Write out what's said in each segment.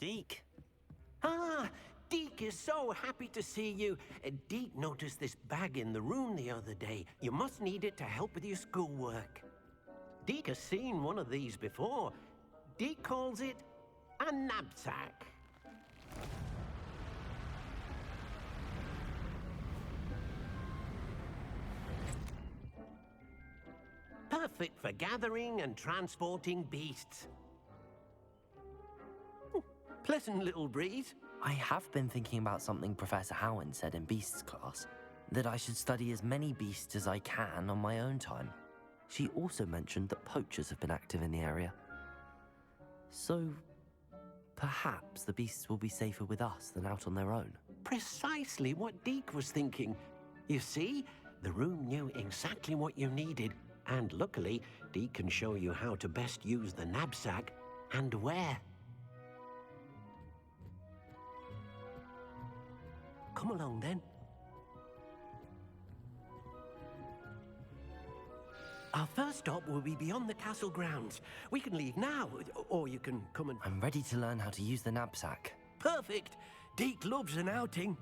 Deke. Ah, Deke is so happy to see you. Deke noticed this bag in the room the other day. You must need it to help with your schoolwork. Deke has seen one of these before. Deke calls it a knapsack. Perfect for gathering and transporting beasts. Pleasant little breeze. I have been thinking about something Professor Howard said in Beasts class, that I should study as many beasts as I can on my own time. She also mentioned that poachers have been active in the area. So, perhaps the beasts will be safer with us than out on their own. Precisely what Deke was thinking. You see, the room knew exactly what you needed, and luckily, Deke can show you how to best use the knapsack and where. Come along then. Our first stop will be beyond the castle grounds. We can leave now, or you can come and... I'm ready to learn how to use the knapsack. Perfect! Deke loves an outing.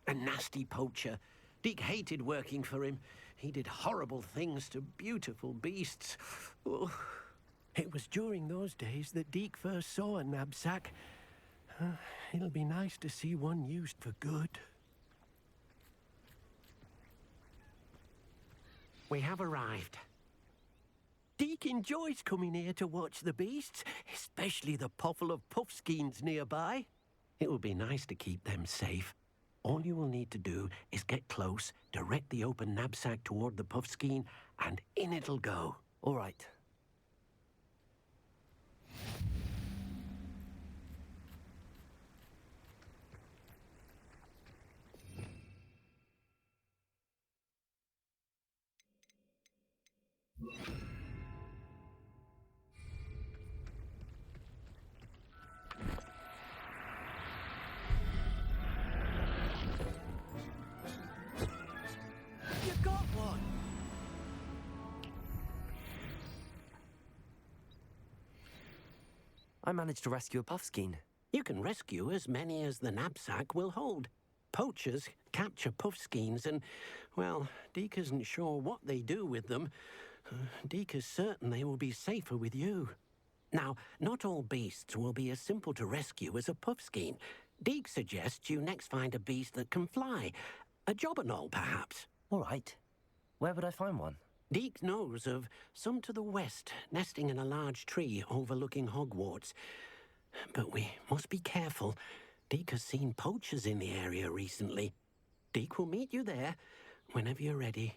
A nasty poacher. Deke hated working for him. He did horrible things to beautiful beasts. Oh. It was during those days that Deke first saw a knapsack. It'll be nice to see one used for good. We have arrived. Deke enjoys coming here to watch the beasts, especially the potful of puffskeins nearby. It will be nice to keep them safe. All you will need to do is get close, direct the open knapsack toward the puffskein, and in it'll go. All right. You got one! I managed to rescue a puffskein. You can rescue as many as the knapsack will hold. Poachers capture puffskeins and, well, Deke isn't sure what they do with them. Deke is certain they will be safer with you. Now, not all beasts will be as simple to rescue as a puffskein. Deke suggests you next find a beast that can fly. A jobberknoll, perhaps. All right. Where would I find one? Deke knows of some to the west, nesting in a large tree overlooking Hogwarts. But we must be careful. Deke has seen poachers in the area recently. Deke will meet you there whenever you're ready.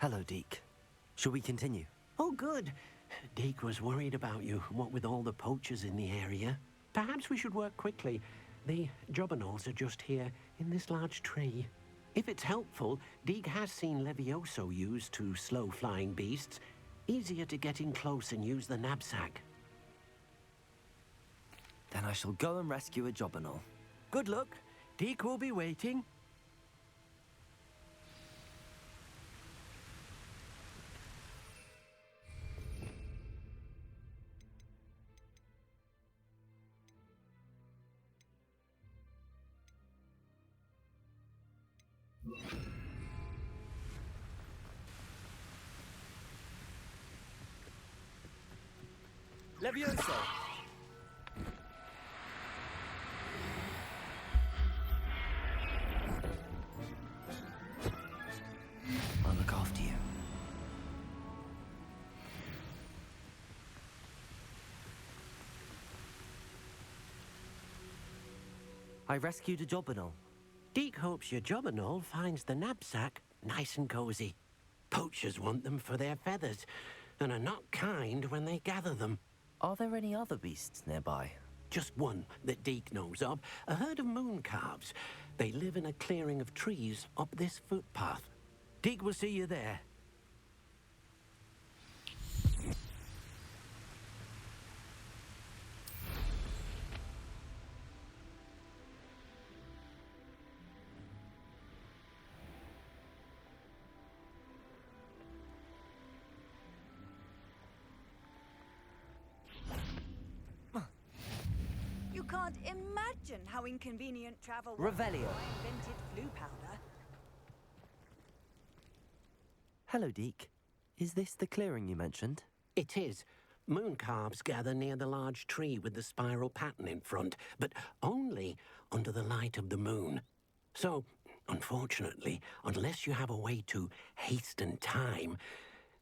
Hello, Deke. Shall we continue? Oh, good. Deke was worried about you, what with all the poachers in the area. Perhaps we should work quickly. The jobberknolls are just here, in this large tree. If it's helpful, Deke has seen Levioso used to slow flying beasts. Easier to get in close and use the knapsack. Then I shall go and rescue a jobberknoll. Good luck. Deke will be waiting. Levioso! I'll look after you. I rescued a Jobberknoll. Deke hopes your Jobberknoll finds the knapsack nice and cozy. Poachers want them for their feathers, and are not kind when they gather them. Are there any other beasts nearby? Just one that Deke knows of, a herd of moon calves. They live in a clearing of trees up this footpath. Deke will see you there. You can't imagine how inconvenient travel was Revelio. before I invented blue powder. Hello, Deke. Is this the clearing you mentioned? It is. Moon calves gather near the large tree with the spiral pattern in front, but only under the light of the moon. So, unfortunately, unless you have a way to hasten time,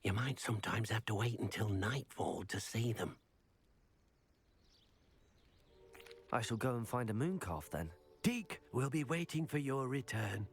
you might sometimes have to wait until nightfall to see them. I shall go and find a mooncalf then. Deke will be waiting for your return.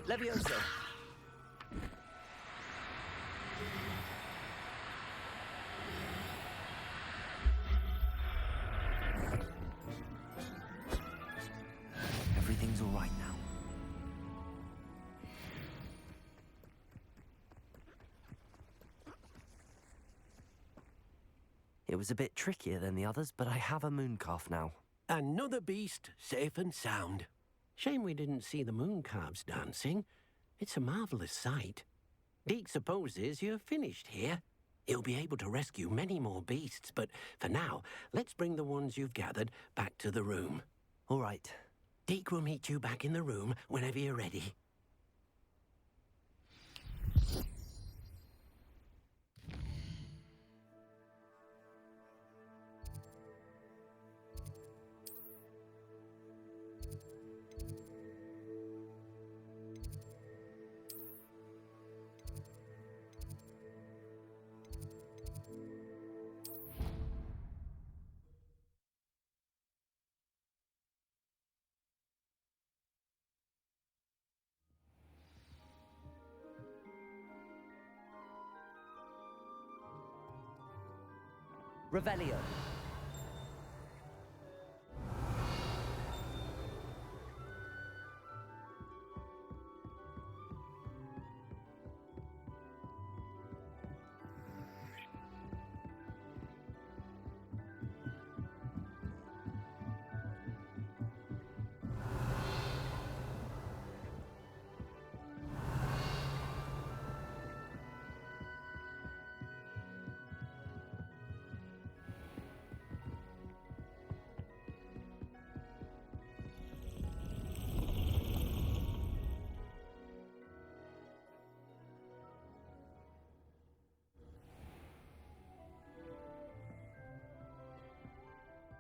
Levioso! Everything's all right now. It was a bit trickier than the others, but I have a mooncalf now. Another beast, safe and sound. Shame we didn't see the moon calves dancing. It's a marvelous sight. Deke supposes you're finished here. He'll be able to rescue many more beasts, but for now, let's bring the ones you've gathered back to the room. All right. Deke will meet you back in the room whenever you're ready. Revelio!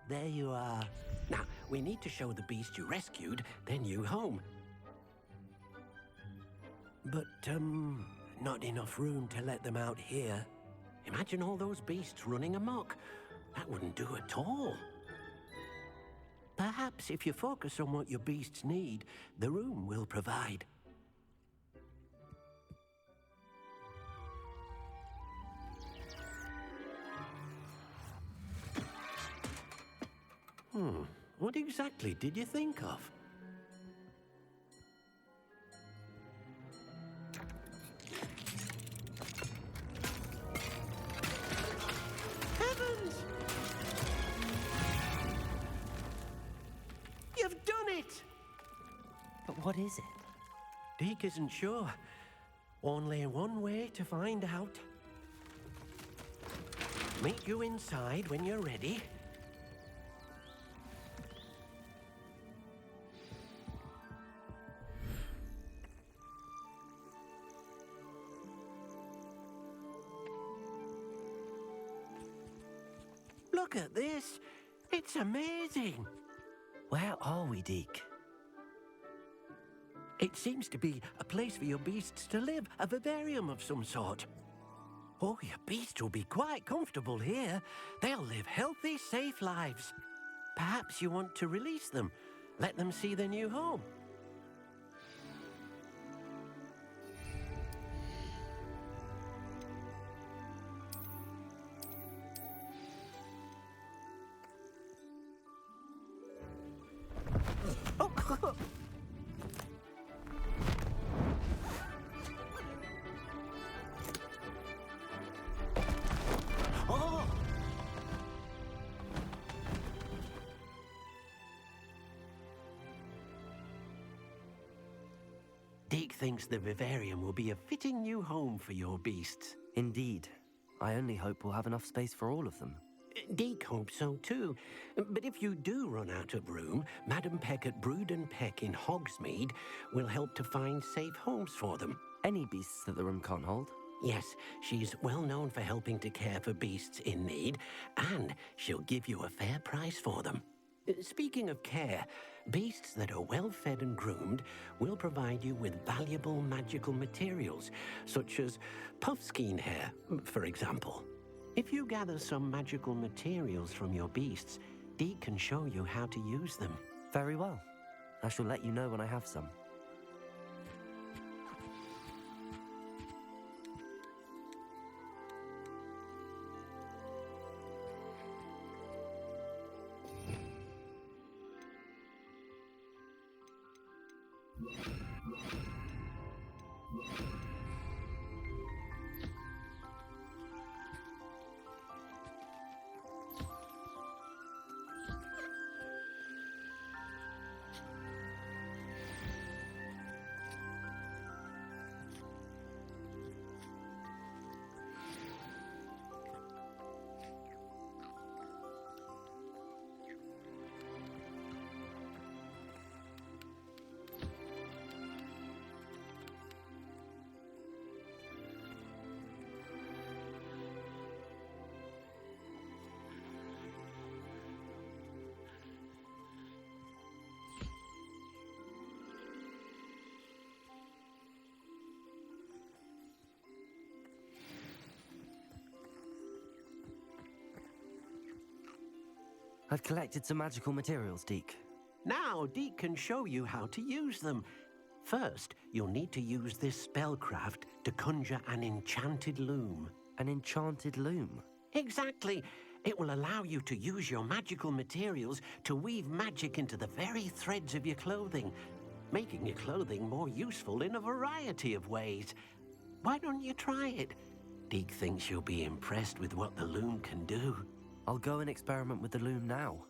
There you are. Now, we need to show the beast you rescued their new home. But, not enough room to let them out here. Imagine all those beasts running amok. That wouldn't do at all. Perhaps if you focus on what your beasts need, the room will provide. What exactly did you think of? But what is it? Deke isn't sure. Only one way to find out. Meet you inside when you're ready. Look at this. It's amazing. Where are we, Deke? It seems to be a place for your beasts to live, a vivarium of some sort. Oh, your beasts will be quite comfortable here. They'll live healthy, safe lives. Perhaps you want to release them, let them see their new home. Deke thinks the vivarium will be a fitting new home for your beasts. Indeed. I only hope we'll have enough space for all of them. Deke hopes so too. But if you do run out of room, Madam Peck at Brood and Peck in Hogsmeade will help to find safe homes for them. Any beasts that the room can't hold? Yes, she's well known for helping to care for beasts in need, and she'll give you a fair price for them. Speaking of care, beasts that are well fed and groomed will provide you with valuable magical materials, such as puffskein hair, for example. If you gather some magical materials from your beasts, Deke can show you how to use them. Very well. I shall let you know when I have some. I've collected some magical materials, Deke. Now, Deke can show you how to use them. First, you'll need to use this spellcraft to conjure an enchanted loom. An enchanted loom? Exactly. It will allow you to use your magical materials to weave magic into the very threads of your clothing, making your clothing more useful in a variety of ways. Why don't you try it? Deke thinks you'll be impressed with what the loom can do. I'll go and experiment with the loom now.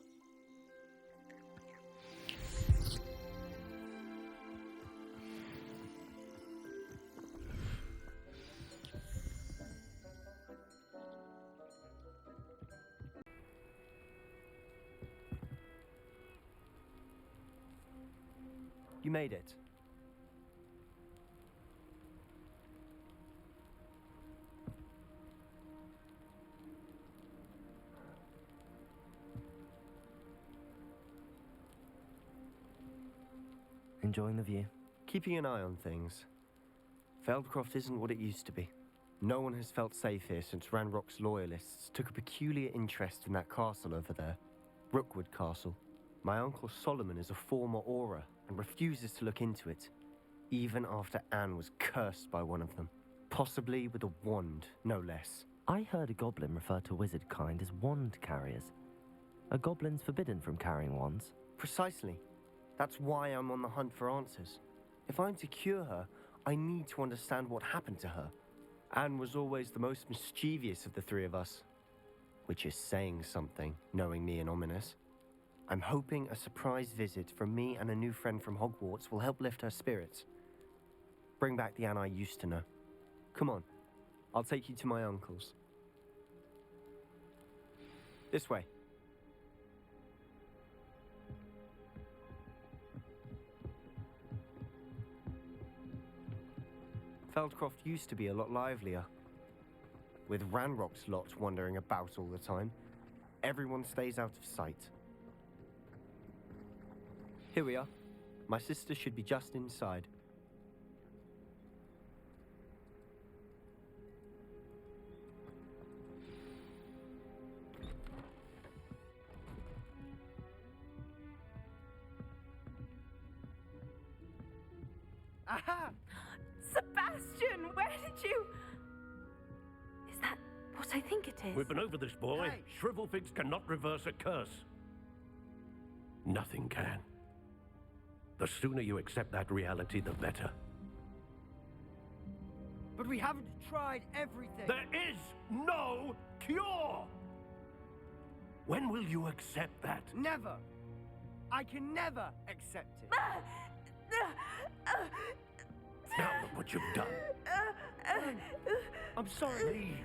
You made it. Enjoying the view? Keeping an eye on things. Feldcroft isn't what it used to be. No one has felt safe here since Ranrock's loyalists took a peculiar interest in that castle over there. Rookwood Castle. My uncle Solomon is a former Auror and refuses to look into it, even after Anne was cursed by one of them. Possibly with a wand, no less. I heard a goblin refer to wizard kind as wand carriers. Are goblins forbidden from carrying wands? Precisely. That's why I'm on the hunt for answers. If I'm to cure her, I need to understand what happened to her. Anne was always the most mischievous of the three of us. Which is saying something, knowing me and Ominous. I'm hoping a surprise visit from me and a new friend from Hogwarts will help lift her spirits. Bring back the Anne I used to know. Come on, I'll take you to my uncle's. This way. Feldcroft used to be a lot livelier. With Ranrock's lot wandering about all the time, everyone stays out of sight. Here we are. My sister should be just inside. Aha! Sebastian, where did you... Is that what I think it is? We've been over this, boy. Hey. Shrivelfigs cannot reverse a curse. Nothing can. The sooner you accept that reality, the better. But we haven't tried everything. There is no cure! When will you accept that? Never. I can never accept it. Now look what you've done. I'm sorry. Leave.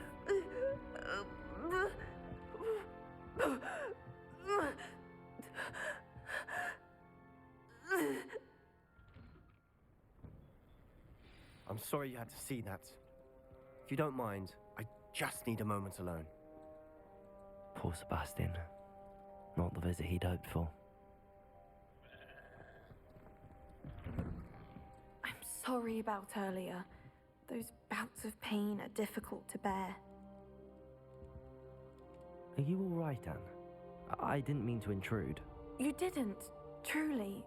I'm sorry you had to see that. If you don't mind, I just need a moment alone. Poor Sebastian. Not the visit he'd hoped for. I'm sorry about earlier. Those bouts of pain are difficult to bear. Are you all right, Anne? I didn't mean to intrude. You didn't, truly.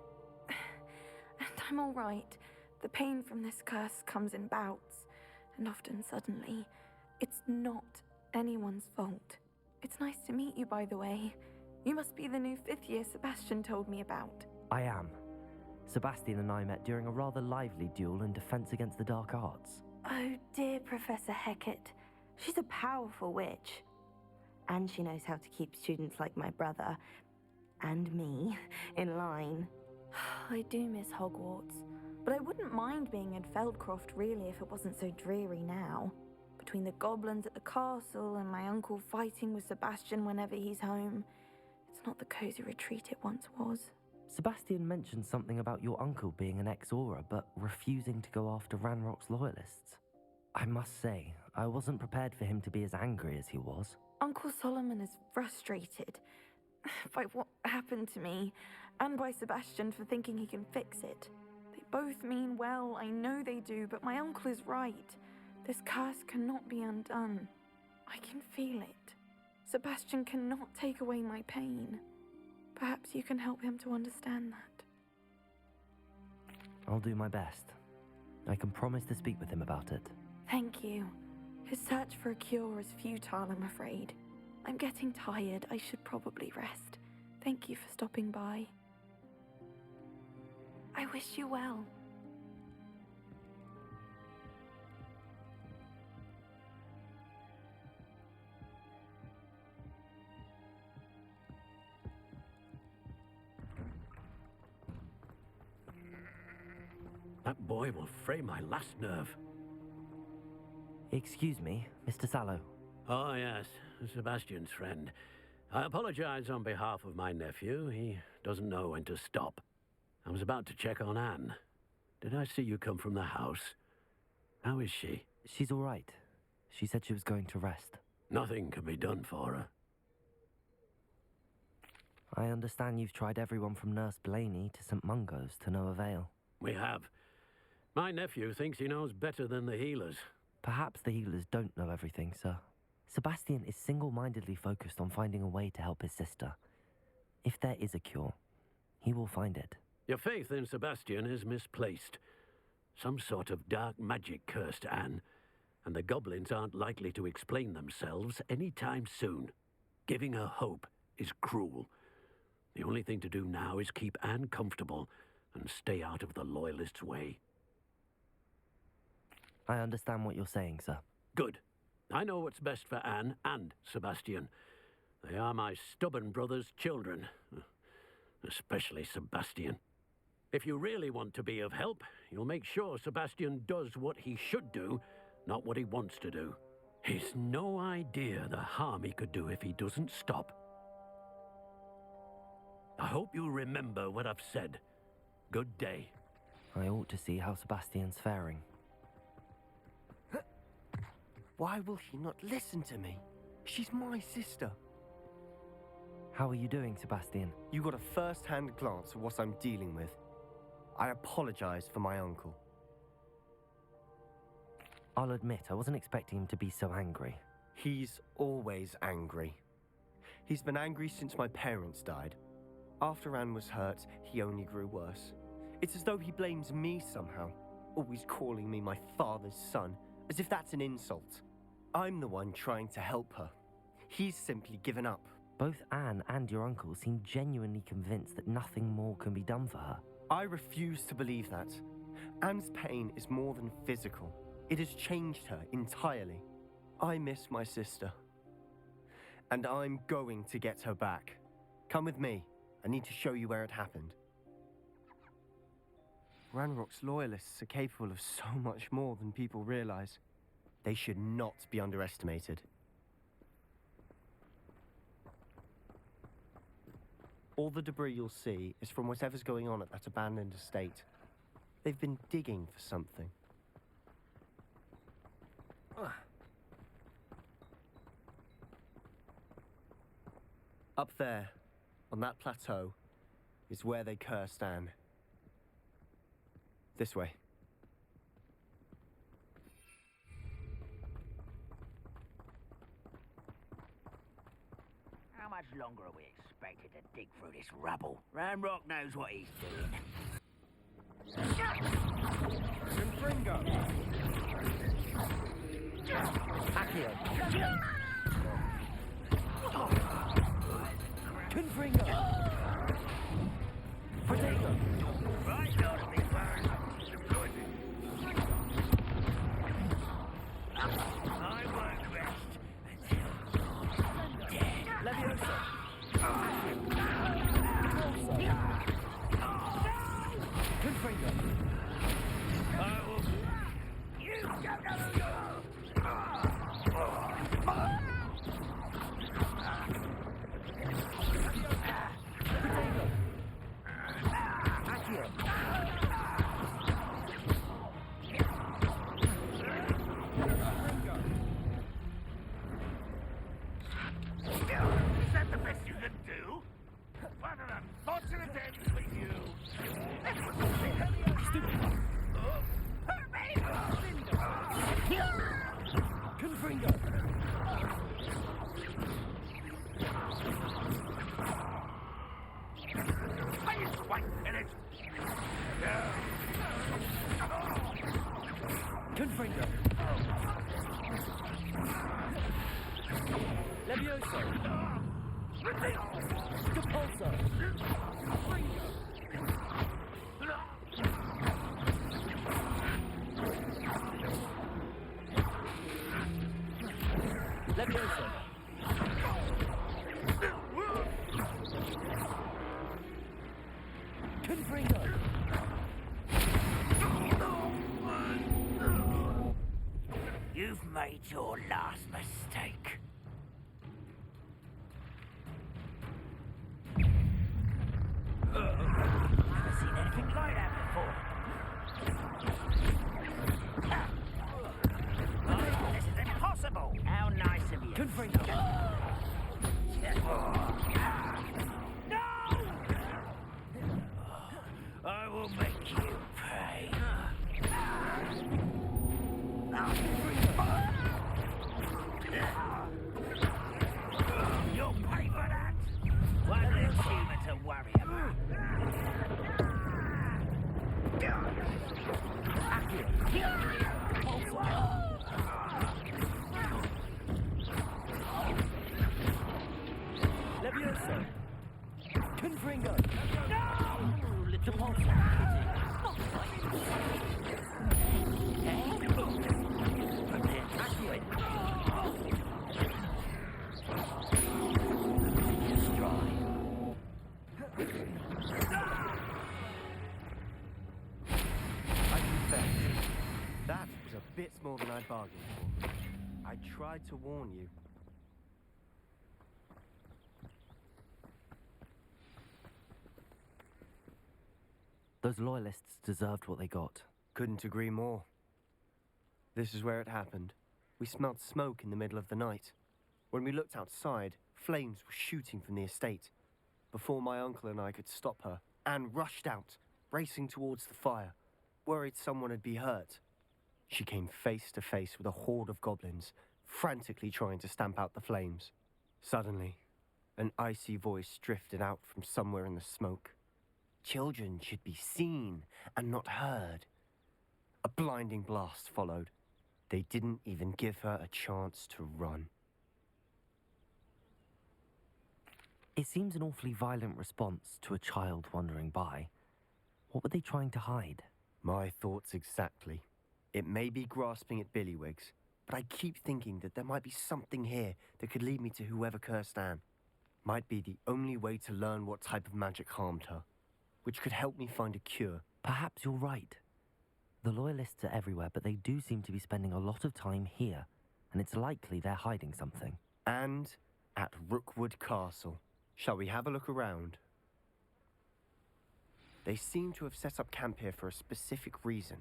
And I'm all right. The pain from this curse comes in bouts, and often suddenly. It's not anyone's fault. It's nice to meet you, by the way. You must be the new 5th year Sebastian told me about. I am. Sebastian and I met during a rather lively duel in defense against the dark arts. Oh, dear Professor Hecat. She's a powerful witch. And she knows how to keep students like my brother, and me, in line. I do miss Hogwarts, but I wouldn't mind being in Feldcroft, really, if it wasn't so dreary now. Between the goblins at the castle and my uncle fighting with Sebastian whenever he's home, it's not the cozy retreat it once was. Sebastian mentioned something about your uncle being an ex-Auror, but refusing to go after Ranrock's loyalists. I must say, I wasn't prepared for him to be as angry as he was. Uncle Solomon is frustrated by what happened to me, and by Sebastian for thinking he can fix it. They both mean well, I know they do, but my uncle is right. This curse cannot be undone. I can feel it. Sebastian cannot take away my pain. Perhaps you can help him to understand that. I'll do my best. I can promise to speak with him about it. Thank you. His search for a cure is futile, I'm afraid. I'm getting tired. I should probably rest. Thank you for stopping by. I wish you well. That boy will fray my last nerve. Excuse me, Mr. Sallow. Oh, yes, Sebastian's friend. I apologize on behalf of my nephew. He doesn't know when to stop. I was about to check on Anne. Did I see you come from the house? How is she? She's all right. She said she was going to rest. Nothing can be done for her. I understand you've tried everyone from Nurse Blaney to St. Mungo's to no avail. We have. My nephew thinks he knows better than the healers. Perhaps the healers don't know everything, sir. Sebastian is single-mindedly focused on finding a way to help his sister. If there is a cure, he will find it. Your faith in Sebastian is misplaced. Some sort of dark magic cursed Anne, and the goblins aren't likely to explain themselves any time soon. Giving her hope is cruel. The only thing to do now is keep Anne comfortable and stay out of the Loyalists' way. I understand what you're saying, sir. Good. I know what's best for Anne and Sebastian. They are my stubborn brother's children. especially Sebastian. If you really want to be of help, you'll make sure Sebastian does what he should do, not what he wants to do. He's no idea the harm he could do if he doesn't stop. I hope you remember what I've said. Good day. I ought to see how Sebastian's faring. Why will he not listen to me? She's my sister. How are you doing, Sebastian? You got a first-hand glance at what I'm dealing with. I apologize for my uncle. I'll admit, I wasn't expecting him to be so angry. He's always angry. He's been angry since my parents died. After Anne was hurt, he only grew worse. It's as though he blames me somehow, always calling me my father's son, as if that's an insult. I'm the one trying to help her. He's simply given up. Both Anne and your uncle seem genuinely convinced that nothing more can be done for her. I refuse to believe that. Anne's pain is more than physical. It has changed her entirely. I miss my sister. And I'm going to get her back. Come with me. I need to show you where it happened. Ranrock's loyalists are capable of so much more than people realize. They should not be underestimated. All the debris you'll see is from whatever's going on at that abandoned estate. They've been digging for something. Up there, on that plateau, is where they cursed Anne. This way. How much longer are we expected to dig through this rubble? Ranrock knows what he's doing. Confringo! Accio! Confringo! Protego! Right, Lord, me burn. I won't rest until you're dead. Leviosa! Confringo! I will... You don't know who you are! Protego! Accio! Is that the best you can do? What an unfortunate end for you! Hurt me! Confringo! Are you quite finished? Confringo! Levioso! Depulso! Levioso! Confringo! You've made your last mistake. Never seen anything like that before. This is impossible. How nice of you. Confringo! No! I will make you pay. You'll pay for that. One less human to worry about. Levioso! Confringo! No! Depulso! bits more than I bargained for. I tried to warn you. Those loyalists deserved what they got. Couldn't agree more. This is where it happened. We smelled smoke in the middle of the night. When we looked outside, flames were shooting from the estate. Before my uncle and I could stop her, Anne rushed out, racing towards the fire, worried someone had been hurt. She came face to face with a horde of goblins, frantically trying to stamp out the flames. Suddenly, an icy voice drifted out from somewhere in the smoke. Children should be seen and not heard. A blinding blast followed. They didn't even give her a chance to run. It seems an awfully violent response to a child wandering by. What were they trying to hide? My thoughts exactly. It may be grasping at Billywigs, but I keep thinking that there might be something here that could lead me to whoever cursed Anne. Might be the only way to learn what type of magic harmed her, which could help me find a cure. Perhaps you're right. The Loyalists are everywhere, but they do seem to be spending a lot of time here, and it's likely they're hiding something. And at Rookwood Castle. Shall we have a look around? They seem to have set up camp here for a specific reason.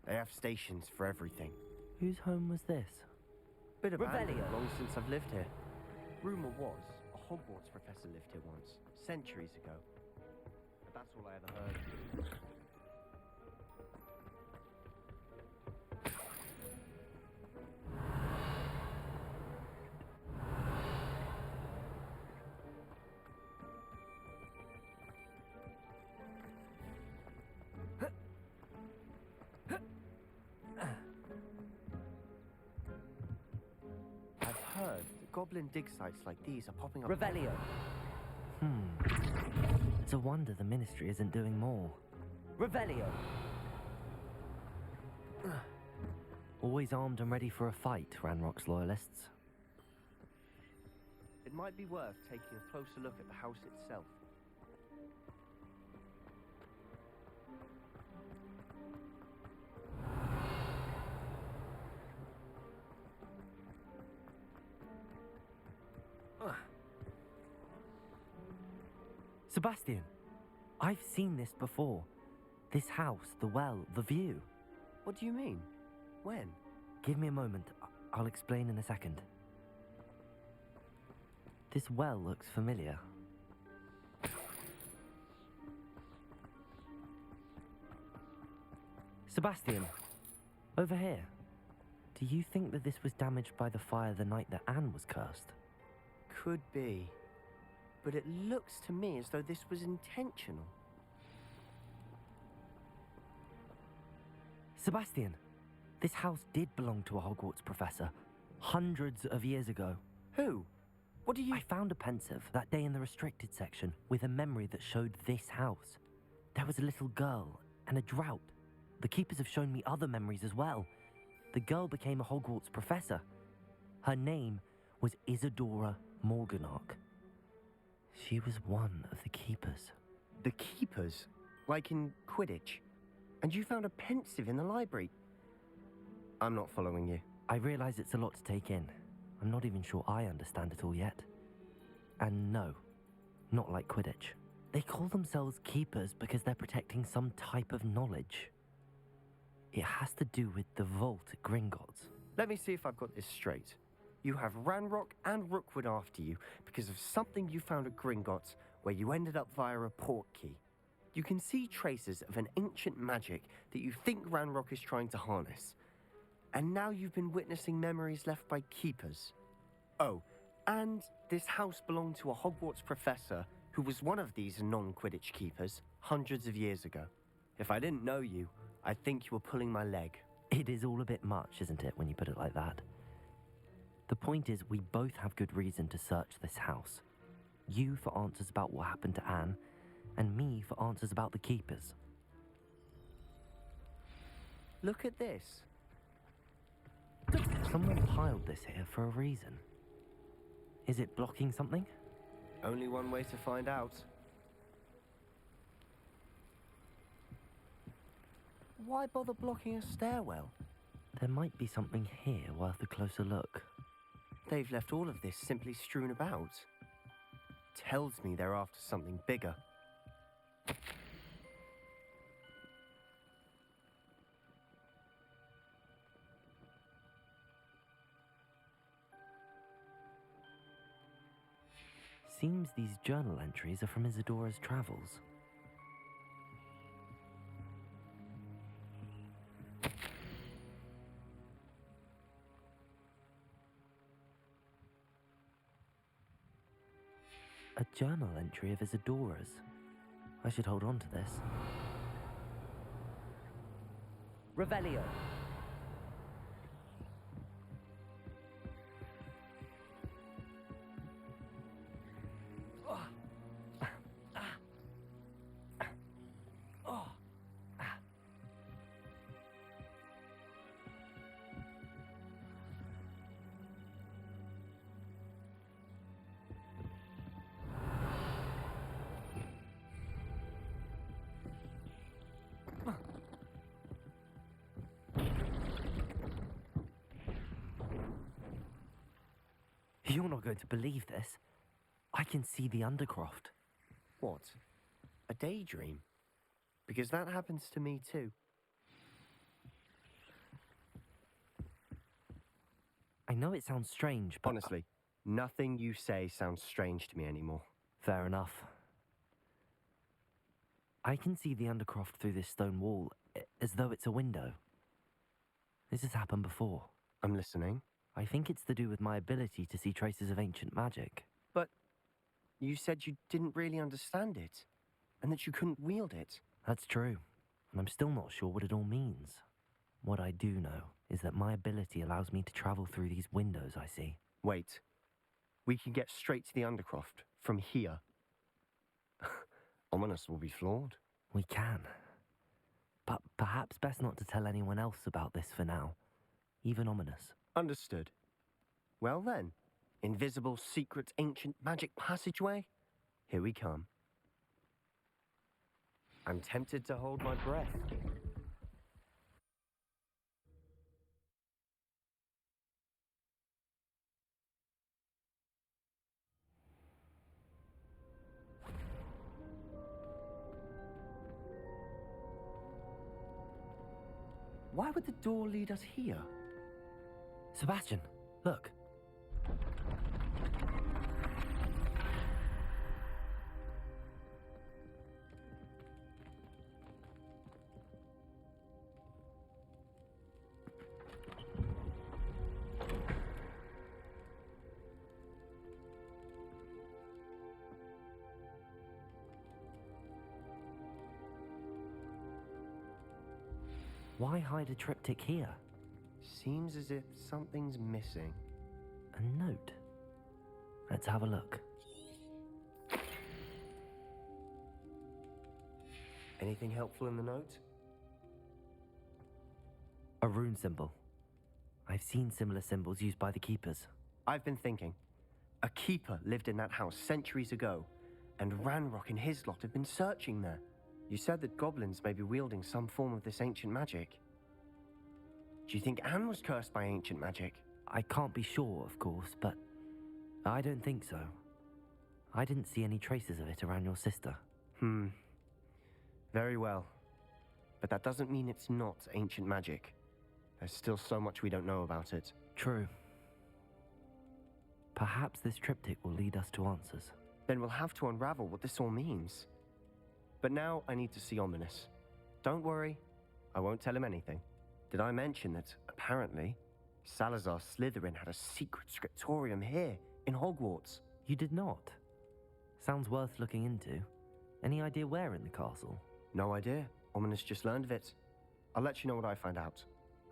They have stations for everything. Whose home was this? Bit of Revelio. long since I've lived here. Rumour was a Hogwarts professor lived here once, centuries ago. But that's all I ever heard. Goblin dig sites like these are popping up. Revelio. It's a wonder the Ministry isn't doing more. Revelio. Always armed and ready for a fight, Ranrock's Loyalists. It might be worth taking a closer look at the house itself. Sebastian, I've seen this before. This house, the well, the view. What do you mean? When? Give me a moment. I'll explain in a second. This well looks familiar. Sebastian, over here. Do you think that this was damaged by the fire the night that Anne was cursed? Could be. But it looks to me as though this was intentional. Sebastian, this house did belong to a Hogwarts professor, hundreds of years ago. Who? What do you... I found a pensive that day in the restricted section with a memory that showed this house. There was a little girl and a drought. The keepers have shown me other memories as well. The girl became a Hogwarts professor. Her name was Isadora Morganach. She was one of the keepers. The keepers? Like in Quidditch? And you found a pensive in the library? I'm not following you. I realize it's a lot to take in. I'm not even sure I understand it all yet. And no, not like Quidditch. They call themselves keepers because they're protecting some type of knowledge. It has to do with the vault at Gringotts. Let me see if I've got this straight. You have Ranrock and Rookwood after you because of something you found at Gringotts where you ended up via a portkey. You can see traces of an ancient magic that you think Ranrock is trying to harness. And now you've been witnessing memories left by keepers. Oh, and this house belonged to a Hogwarts professor who was one of these non-Quidditch keepers hundreds of years ago. If I didn't know you, I'd think you were pulling my leg. It is all a bit much, isn't it, when you put it like that? The point is, we both have good reason to search this house. You for answers about what happened to Anne, and me for answers about the keepers. Look at this. Someone piled this here for a reason. Is it blocking something? Only one way to find out. Why bother blocking a stairwell? There might be something here worth a closer look. They've left all of this simply strewn about. Tells me they're after something bigger. Seems these journal entries are from Isadora's travels. A journal entry of Isadora's. I should hold on to this. Revelio. You're not going to believe this. I can see the Undercroft. What? A daydream? Because that happens to me too. I know it sounds strange, but... Honestly, nothing you say sounds strange to me anymore. Fair enough. I can see the Undercroft through this stone wall, as though it's a window. This has happened before. I'm listening. I think it's to do with my ability to see traces of ancient magic. But you said you didn't really understand it, and that you couldn't wield it. That's true, and I'm still not sure what it all means. What I do know is that my ability allows me to travel through these windows I see. Wait. We can get straight to the Undercroft from here. Ominous will be flawed. We can. But perhaps best not to tell anyone else about this for now. Even Ominous. Understood. Well then, invisible, secret, ancient magic passageway? Here we come. I'm tempted to hold my breath. Why would the door lead us here? Sebastian, look. Why hide a triptych here? Seems as if something's missing. A note. Let's have a look. Anything helpful in the note? A rune symbol. I've seen similar symbols used by the keepers. I've been thinking. A keeper lived in that house centuries ago, and Ranrock and his lot have been searching there. You said that goblins may be wielding some form of this ancient magic. Do you think Anne was cursed by ancient magic? I can't be sure, of course, but I don't think so. I didn't see any traces of it around your sister. Very well. But that doesn't mean it's not ancient magic. There's still so much we don't know about it. True. Perhaps this triptych will lead us to answers. Then we'll have to unravel what this all means. But now I need to see Ominous. Don't worry, I won't tell him anything. Did I mention that, apparently, Salazar Slytherin had a secret scriptorium here, in Hogwarts? You did not? Sounds worth looking into. Any idea where in the castle? No idea. Ominous just learned of it. I'll let you know what I find out.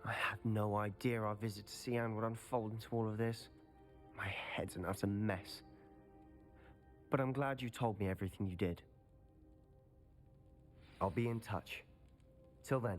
I had no idea our visit to Cian would unfold into all of this. My head's an utter mess. But I'm glad you told me everything you did. I'll be in touch. Till then.